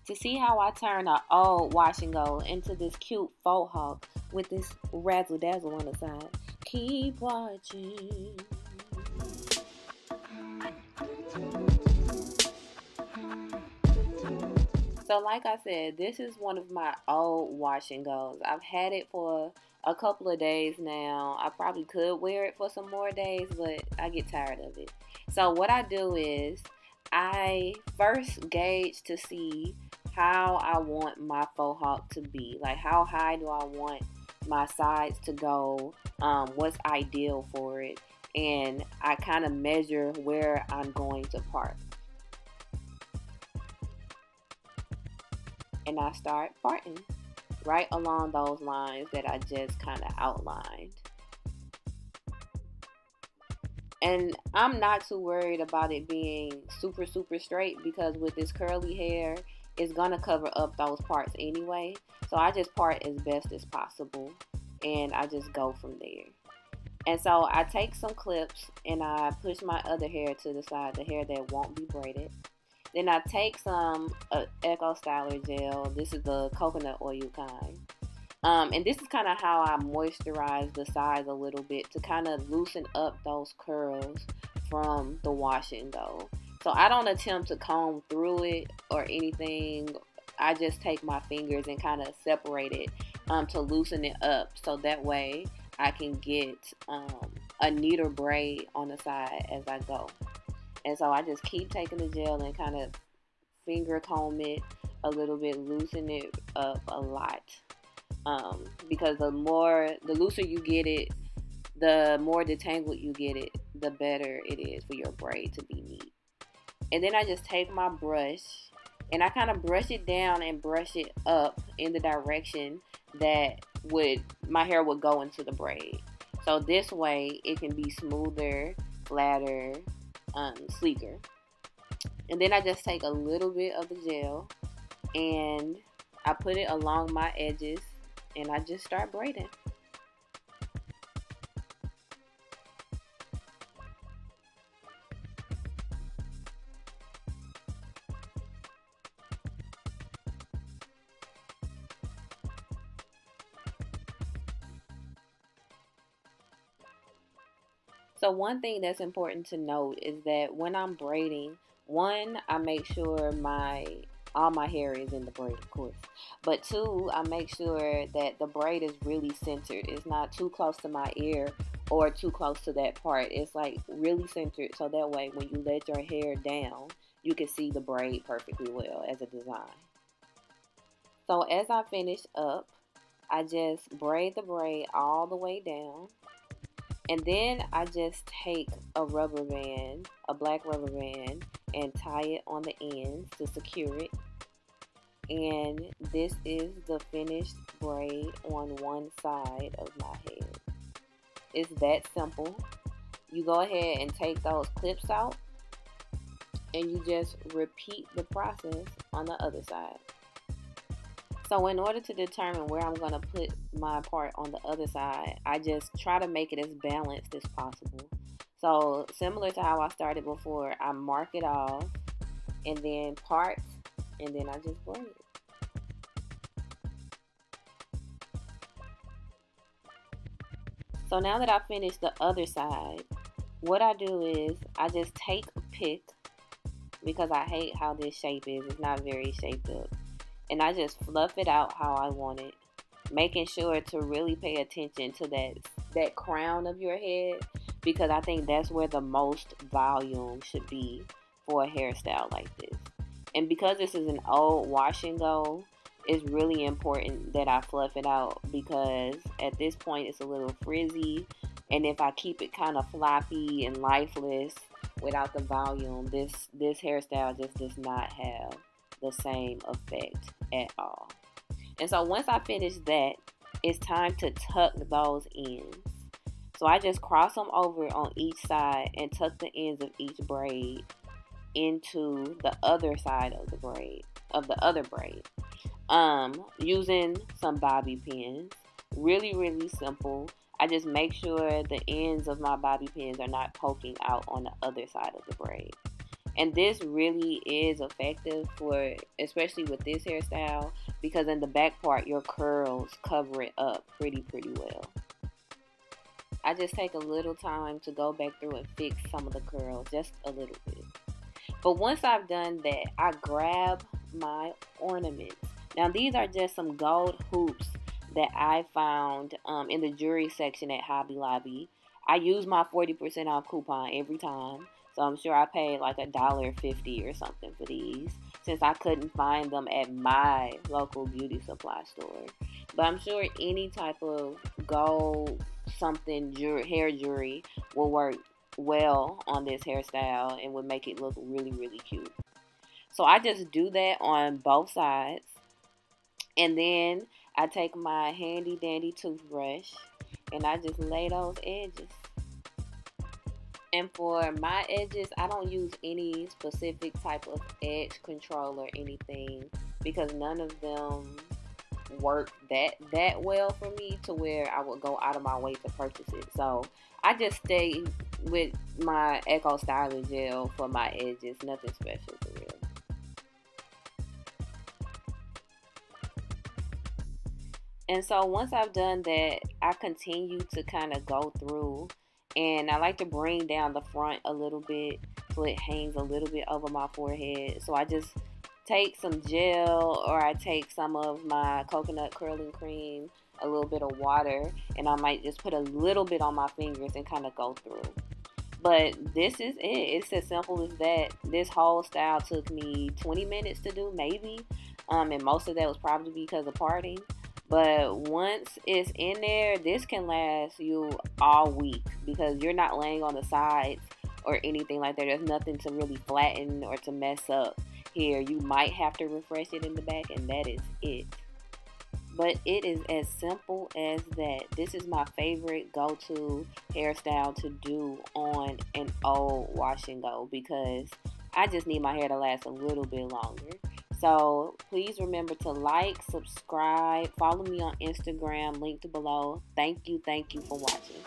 to see how I turn an old wash and go into this cute Fauxhawk with this razzle dazzle on the side. Keep watching. So like I said, this is one of my old wash and goes. I've had it for a couple of days now. I probably could wear it for some more days, but I get tired of it. So what I do is I first gauge to see how I want my faux hawk to be. Like, how high do I want my sides to go? What's ideal for it? And I kind of measure where I'm going to park. And I start parting right along those lines that I just kind of outlined. And I'm not too worried about it being super straight, because with this curly hair, it's gonna cover up those parts anyway. So I just part as best as possible, and I just go from there. And so I take some clips and I push my other hair to the side, the hair that won't be braided. Then I take some Echo Styler gel. This is the coconut oil kind. And this is kind of how I moisturize the sides a little bit to kind of loosen up those curls from the wash and go. So I don't attempt to comb through it or anything. I just take my fingers and kind of separate it to loosen it up, so that way I can get a neater braid on the side as I go. And so I just keep taking the gel and kind of finger comb it a little bit, loosen it up a lot. Because the looser you get it, the more detangled you get it, the better it is for your braid to be neat. And then I just take my brush and I kind of brush it down and brush it up in the direction that my hair would go into the braid. So this way it can be smoother, flatter, sleeker. And then I just take a little bit of the gel and I put it along my edges and I just start braiding. So one thing that's important to note is that when I'm braiding, one, I make sure all my hair is in the braid, of course. But two, I make sure that the braid is really centered. It's not too close to my ear or too close to that part. It's like really centered, so that way when you let your hair down, you can see the braid perfectly well as a design. So as I finish up, I just braid the braid all the way down. And then I just take a rubber band, a black rubber band, and tie it on the ends to secure it. And this is the finished braid on one side of my head. It's that simple. You go ahead and take those clips out, and you just repeat the process on the other side. So in order to determine where I'm going to put my part on the other side, I just try to make it as balanced as possible. So similar to how I started before, I mark it off and then part, and then I just braid it. So now that I finished the other side, what I do is I just take a pick, because I hate how this shape is. It's not very shaped up. And I just fluff it out how I want it, making sure to really pay attention to that crown of your head, because I think that's where the most volume should be for a hairstyle like this. And because this is an old wash and go, it's really important that I fluff it out, because at this point it's a little frizzy, and if I keep it kind of floppy and lifeless without the volume, this hairstyle just does not have the same effect at all. And so once I finish that, it's time to tuck those ends. So I just cross them over on each side and tuck the ends of each braid into the other side of the other braid, using some bobby pins. Really simple. I just make sure the ends of my bobby pins are not poking out on the other side of the braid. And this really is effective for, especially with this hairstyle, because in the back part, your curls cover it up pretty well. I just take a little time to go back through and fix some of the curls, just a little bit. But once I've done that, I grab my ornaments. Now, these are just some gold hoops that I found in the jewelry section at Hobby Lobby. I use my 40% off coupon every time. So I'm sure I paid like $1.50 or something for these, since I couldn't find them at my local beauty supply store. But I'm sure any type of gold something hair jewelry will work well on this hairstyle and would make it look really cute. So I just do that on both sides, and then I take my handy dandy toothbrush and I just lay those edges. And for my edges, I don't use any specific type of edge control or anything, because none of them work that well for me to where I would go out of my way to purchase it. So I just stay with my Echo Styling Gel for my edges. Nothing special for real. And so once I've done that, I continue to kind of go through, and I like to bring down the front a little bit so it hangs a little bit over my forehead. So I just take some gel, or I take some of my coconut curling cream, a little bit of water, and I might just put a little bit on my fingers and kind of go through. But this is it. It's as simple as that. This whole style took me 20 minutes to do, maybe. And most of that was probably because of parting. But once it's in there, this can last you all week, because you're not laying on the sides or anything like that. There's nothing to really flatten or to mess up here. You might have to refresh it in the back, and that is it. But it is as simple as that. This is my favorite go-to hairstyle to do on an old wash and go, because I just need my hair to last a little bit longer. So please remember to like, subscribe, follow me on Instagram, linked below. Thank you for watching.